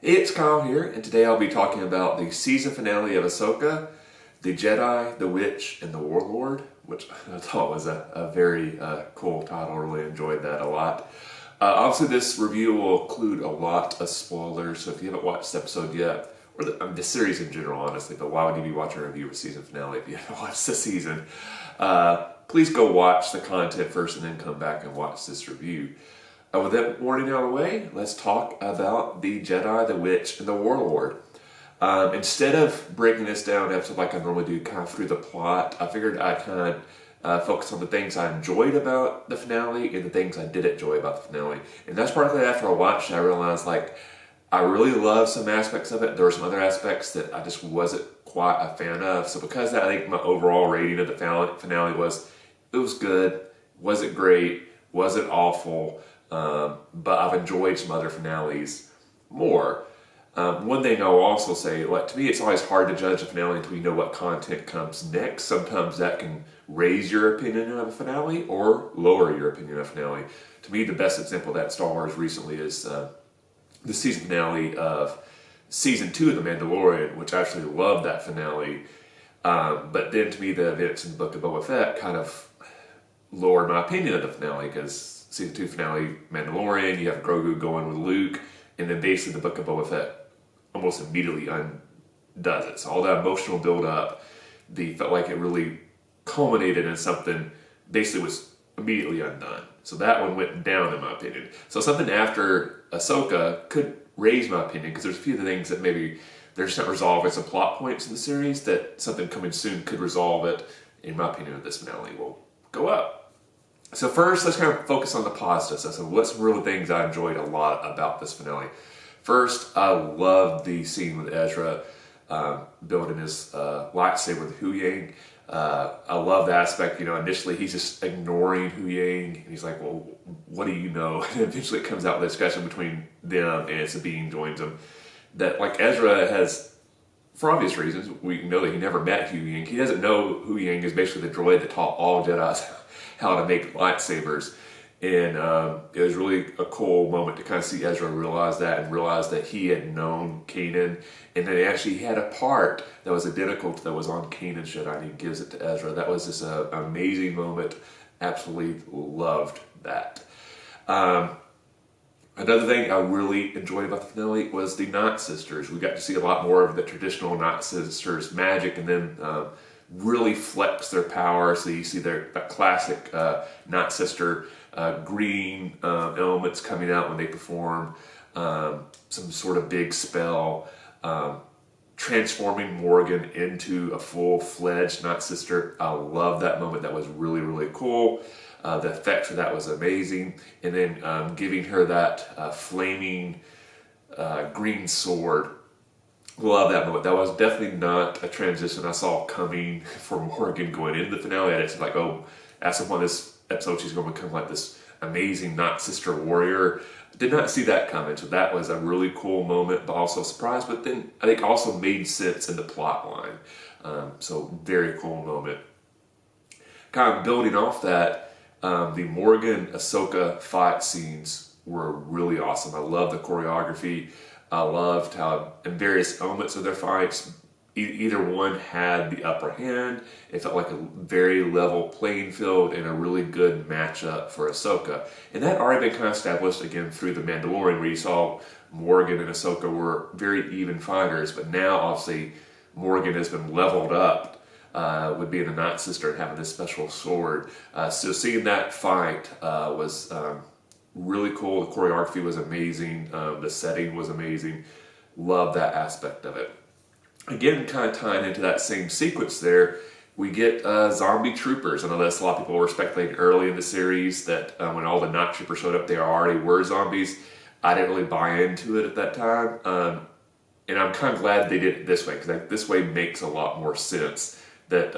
It's Kyle here, and today I'll be talking about the season finale of Ahsoka, the Jedi, the Witch, and the Warlord, which I thought was a very cool title. I really enjoyed that a lot. Obviously, this review will include a lot of spoilers, so if you haven't watched this episode yet, or the series in general, honestly, but why would you be watching a review of season finale if you haven't watched the season? Please go watch the content first and then come back and watch this review. With that warning out of the way, let's talk about the Jedi, the Witch, and the Warlord. Instead of breaking this down episode like I normally do, kind of through the plot, I figured I'd kind of focus on the things I enjoyed about the finale and the things I didn't enjoy about the finale. And that's partly after I watched it, I realized I really loved some aspects of it. There were some other aspects that I just wasn't quite a fan of. So because of that, I think my overall rating of the finale was, it was good, wasn't great, wasn't awful. But I've enjoyed some other finales more. One thing I'll also say, to me, it's always hard to judge a finale until you know what content comes next. Sometimes that can raise your opinion of a finale or lower your opinion of a finale. To me, the best example of that in Star Wars recently is the season finale of Season 2 of The Mandalorian, which I actually loved that finale. But then to me, the events in the Book of Boba Fett kind of lowered my opinion of the finale, because Season 2 finale, Mandalorian, you have Grogu going with Luke, and then basically the Book of Boba Fett almost immediately undoes it. So all that emotional build-up, felt like it really culminated in something basically was immediately undone. So that one went down in my opinion. So something after Ahsoka could raise my opinion, because there's a few of the things that maybe they're just not resolving some plot points in the series that something coming soon could resolve it. In my opinion, this finale will go up. So first, let's kind of focus on the positives. So what's some real things I enjoyed a lot about this finale? First, I loved the scene with Ezra building his lightsaber with Hu Yang. I love the aspect, initially he's just ignoring Hu Yang, and he's like, well, what do you know? And eventually it comes out the discussion between them, and Sabine joins them. That, Ezra has, for obvious reasons, we know that he never met Hu Yang. He doesn't know Hu Yang is basically the droid that taught all Jedis how to make lightsabers. And it was really a cool moment to kind of see Ezra realize that, and realize that he had known Kanan, and that he actually had a part that was identical to that was on Kanan's Jedi, and he gives it to Ezra. That was just an amazing moment. Absolutely loved that. Another thing I really enjoyed about the finale was the Night Sisters. We got to see a lot more of the traditional Night Sisters magic, and then really flex their power. So you see that classic Night Sister green elements coming out when they perform some sort of big spell, transforming Morgan into a full-fledged Night Sister. I love that moment. That was really, really cool. The effect for that was amazing. And then giving her that flaming green sword. Love that moment. That was definitely not a transition I saw coming for Morgan going into the finale. I just at some point in this episode, she's going to become like this amazing Night Sister warrior. Did not see that coming, so that was a really cool moment, but also a surprise. But then I think also made sense in the plot line. So very cool moment. Kind of building off that, the Morgan Ahsoka fight scenes were really awesome. I love the choreography. I loved how in various elements of their fights, either one had the upper hand. It felt like a very level playing field and a really good matchup for Ahsoka. And that already been kind of established again through The Mandalorian, where you saw Morgan and Ahsoka were very even fighters. But now, obviously, Morgan has been leveled up with being a Night Sister and having this special sword. So seeing that fight was really cool. The choreography was amazing. The setting was amazing. Love that aspect of it. Again, kind of tying into that same sequence there, we get zombie troopers. I know that's a lot of people were speculating early in the series that when all the Night Troopers showed up, they already were zombies. I didn't really buy into it at that time. And I'm kind of glad they did it this way, because this way makes a lot more sense that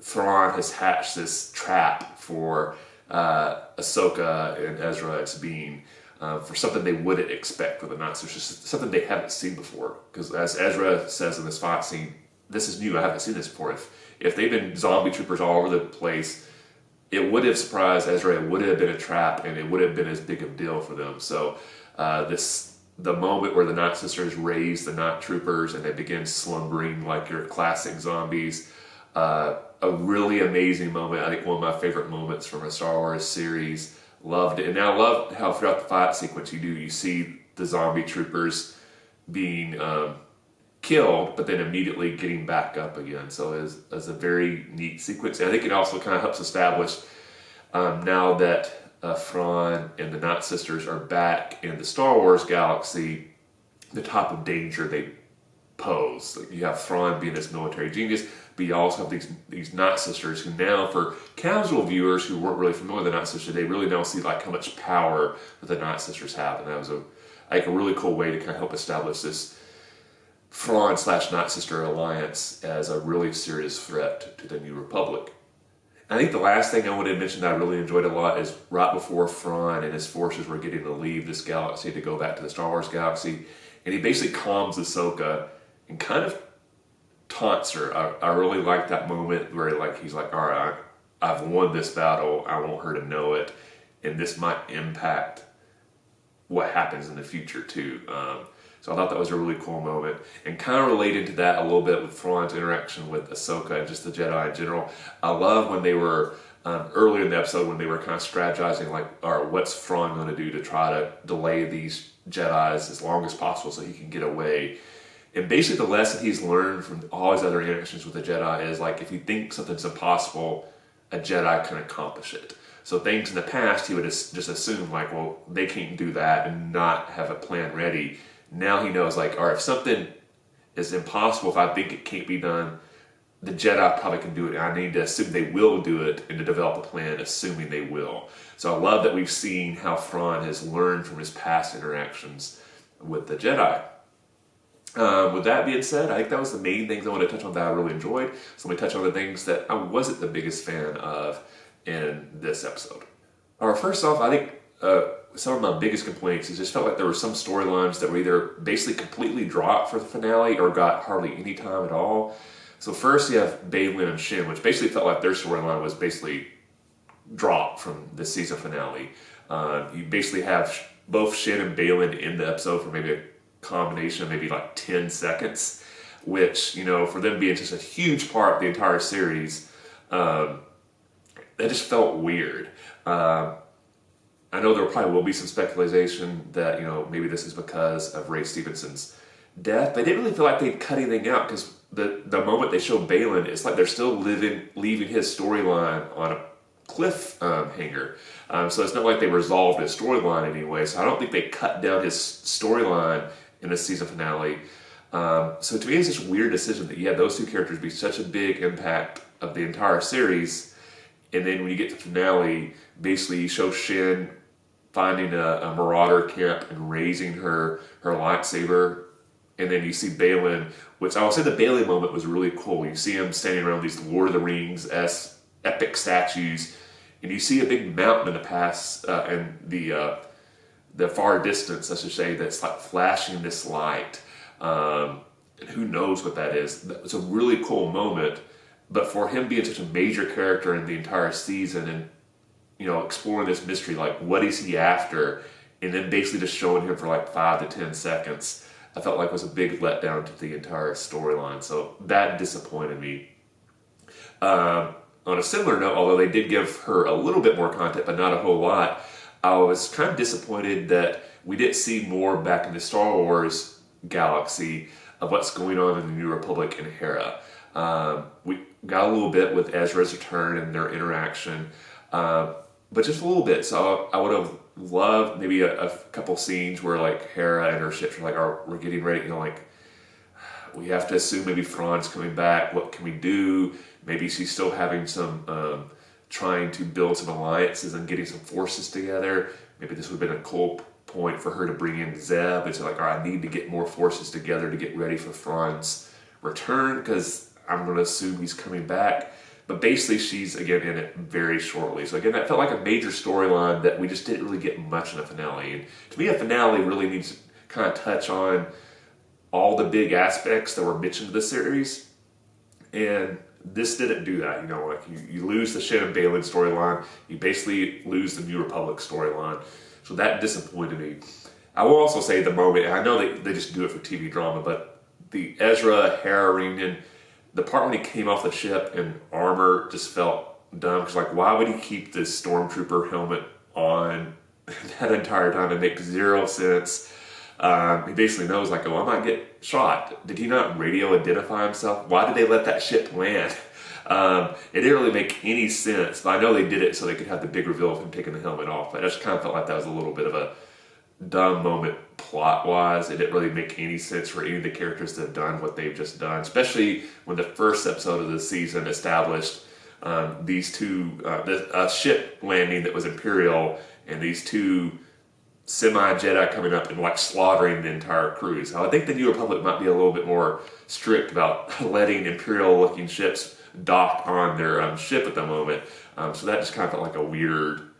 Thrawn has hatched this trap for Ahsoka and Ezra and Sabine for something they wouldn't expect with the Night Sisters, just something they haven't seen before. Because as Ezra says in this fight scene, this is new, I haven't seen this before. If they've been zombie troopers all over the place, it would have surprised Ezra, it would have been a trap, and it would have been as big of a deal for them. So this the moment where the Night Sisters raise the Night Troopers and they begin slumbering like your classic zombies. A really amazing moment. I think one of my favorite moments from a Star Wars series. Loved it. And I love how throughout the fight sequence you see the zombie troopers being killed, but then immediately getting back up again. So it's a very neat sequence. And I think it also kind of helps establish now that Thrawn and the Night Sisters are back in the Star Wars galaxy, the type of danger they pose. Like you have Thrawn being this military genius, but you also have these Night Sisters who now, for casual viewers who weren't really familiar with the Night Sisters, they really now see like how much power that the Night Sisters have. And that was a really cool way to kind of help establish this Thrawn/Night Sister alliance as a really serious threat to the New Republic. I think the last thing I wanted to mention that I really enjoyed a lot is right before Thrawn and his forces were getting to leave this galaxy to go back to the Star Wars galaxy, and he basically calms Ahsoka and kind of taunts her. I really like that moment where he's like, all right, I've won this battle, I want her to know it, and this might impact what happens in the future too. So I thought that was a really cool moment. And kind of related to that a little bit with Thrawn's interaction with Ahsoka and just the Jedi in general. I love when they were, earlier in the episode, when they were kind of strategizing, like, all right, what's Thrawn going to do to try to delay these Jedis as long as possible so he can get away? And basically the lesson he's learned from all his other interactions with the Jedi is, like, if you think something's impossible, a Jedi can accomplish it. So things in the past, he would just assume, like, well, they can't do that and not have a plan ready. Now he knows, like, all right, if something is impossible, if I think it can't be done, the Jedi probably can do it. And I need to assume they will do it and to develop a plan, assuming they will. So I love that we've seen how Thrawn has learned from his past interactions with the Jedi. With that being said, I think that was the main things I wanted to touch on that I really enjoyed. So let me touch on the things that I wasn't the biggest fan of in this episode. All right, first off, I think some of my biggest complaints is just felt like there were some storylines that were either basically completely dropped for the finale or got hardly any time at all. So first you have Baylan and Shin, which basically felt like their storyline was basically dropped from the season finale. You basically have both Shin and Baylan in the episode for maybe a combination of maybe like 10 seconds, which, you know, for them being just a huge part of the entire series, that just felt weird. I know there probably will be some speculation that, you know, maybe this is because of Ray Stevenson's death, but I didn't really feel like they'd cut anything out, because the moment they show Baylan, it's like they're still leaving his storyline on a cliffhanger. So it's not like they resolved his storyline anyway, so I don't think they cut down his storyline in the season finale. So to me, it's just a weird decision that you had those two characters be such a big impact of the entire series, and then when you get to the finale, basically you show Shin finding a marauder camp and raising her lightsaber, and then you see Baylan, which I will say the Baylan moment was really cool. You see him standing around these Lord of the Rings-esque epic statues, and you see a big mountain in the past, and the far distance, I should say, that's like flashing this light, and who knows what that is. It's a really cool moment, but for him being such a major character in the entire season, and, you know, exploring this mystery, like, what is he after, and then basically just showing him for like 5 to 10 seconds, I felt like was a big letdown to the entire storyline. So that disappointed me. On a similar note, although they did give her a little bit more content, but not a whole lot, I was kind of disappointed that we didn't see more back in the Star Wars galaxy of what's going on in the New Republic and Hera. We got a little bit with Ezra's return and their interaction, but just a little bit. So I would have loved maybe a couple scenes where, like, Hera and her ships are like, we're getting ready, you know, like, we have to assume maybe Thrawn's coming back. What can we do? Maybe she's still having some, trying to build some alliances and getting some forces together. Maybe this would have been a cool point for her to bring in Zeb and say, like, all right, I need to get more forces together to get ready for Thrawn's return, because I'm going to assume he's coming back. But basically, she's, again, in it very shortly. So again, that felt like a major storyline that we just didn't really get much in a finale. And to me, a finale really needs to kind of touch on all the big aspects that were mentioned in the series. And this didn't do that. You know, like, you lose the Shin and Baylan storyline. You basically lose the New Republic storyline. So that disappointed me. I will also say the moment, and I know they just do it for TV drama, but the Ezra Hera reunion, the part when he came off the ship and armor just felt dumb. Because, like, why would he keep this stormtrooper helmet on that entire time? It makes zero sense. He basically knows, like, oh, I might get shot. Did he not radio identify himself? Why did they let that ship land? It didn't really make any sense, but I know they did it so they could have the big reveal of him taking the helmet off. But I just kind of felt like that was a little bit of a dumb moment plot-wise. It didn't really make any sense for any of the characters to have done what they've just done, especially when the first episode of the season established these two, a ship landing that was Imperial, and these two semi-Jedi coming up and like slaughtering the entire crew. So I think the New Republic might be a little bit more strict about letting Imperial-looking ships dock on their ship at the moment. So that just kind of felt like a weird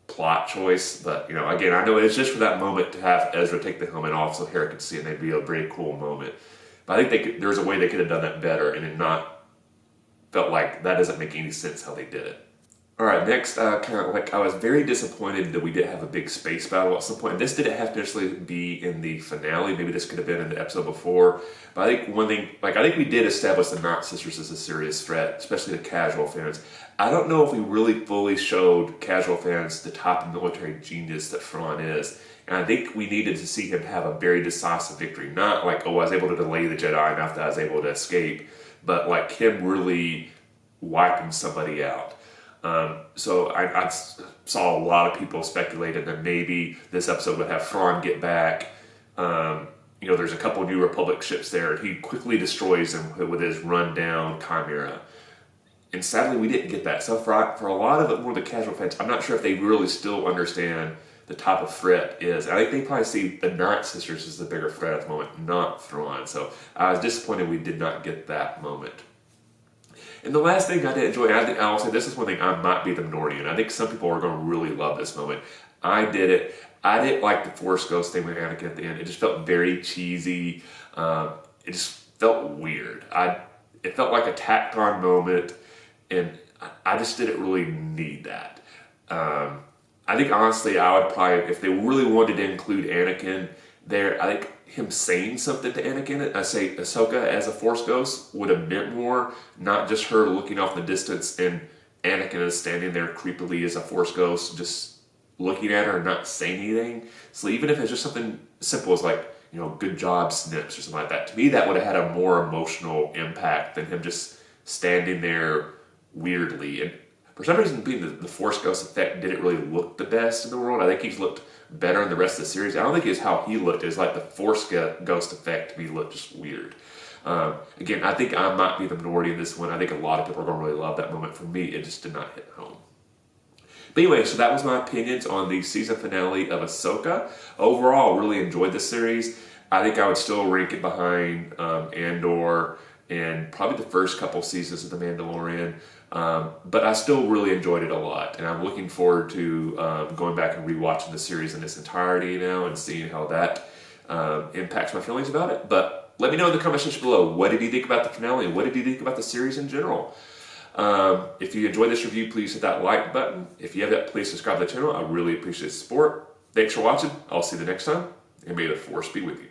plot choice. But, you know, again, I know it's just for that moment to have Ezra take the helmet off so Hera could see it, and it'd be a very cool moment. But I think there's a way they could have done that better, and it not felt like that doesn't make any sense how they did it. All right, next, kind of like I was very disappointed that we didn't have a big space battle at some point. And this didn't have to necessarily be in the finale. Maybe this could have been in the episode before. But I think one thing, like I think we did establish the Night Sisters as a serious threat, especially to casual fans. I don't know if we really fully showed casual fans the type of military genius that Thrawn is. And I think we needed to see him have a very decisive victory. Not like, oh, I was able to delay the Jedi enough that I was able to escape. But like him really wiping somebody out. So I saw a lot of people speculating that maybe this episode would have Thrawn get back. You know, there's a couple New Republic ships there, and he quickly destroys them with his run-down Chimera. And sadly, we didn't get that. So for a lot of more of the casual fans, I'm not sure if they really still understand the type of threat is. I think they probably see the Night Sisters as the bigger threat at the moment, not Thrawn. So I was disappointed we did not get that moment. And the last thing I did enjoy, I think I'll say this is one thing I might be the minority in. I think some people are going to really love this moment. I did it. I didn't like the Force Ghost thing with Anakin at the end. It just felt very cheesy. It just felt weird. It felt like a tacked on moment, and I just didn't really need that. I think honestly, I would probably, if they really wanted to include Anakin there, I think him saying something to Anakin, I say Ahsoka as a Force Ghost would have meant more, not just her looking off in the distance and Anakin is standing there creepily as a Force Ghost, just looking at her and not saying anything. So even if it's just something simple as like, you know, good job, Snips, or something like that, to me that would have had a more emotional impact than him just standing there weirdly. And for some reason, being the Force Ghost effect didn't really look the best in the world. I think he's looked better in the rest of the series. I don't think it's how he looked. It's like the Force Ghost effect to me looked just weird. Again, I think I might be the minority in this one. I think a lot of people are going to really love that moment. For me, it just did not hit home. But anyway, so that was my opinions on the season finale of Ahsoka. Overall, really enjoyed the series. I think I would still rank it behind Andor and probably the first couple seasons of The Mandalorian. But I still really enjoyed it a lot, and I'm looking forward to going back and rewatching the series in its entirety now and seeing how that impacts my feelings about it. But let me know in the comment section below, what did you think about the finale, and what did you think about the series in general? If you enjoyed this review, please hit that like button. If you have that, please subscribe to the channel. I really appreciate the support. Thanks for watching. I'll see you the next time, and may the Force be with you.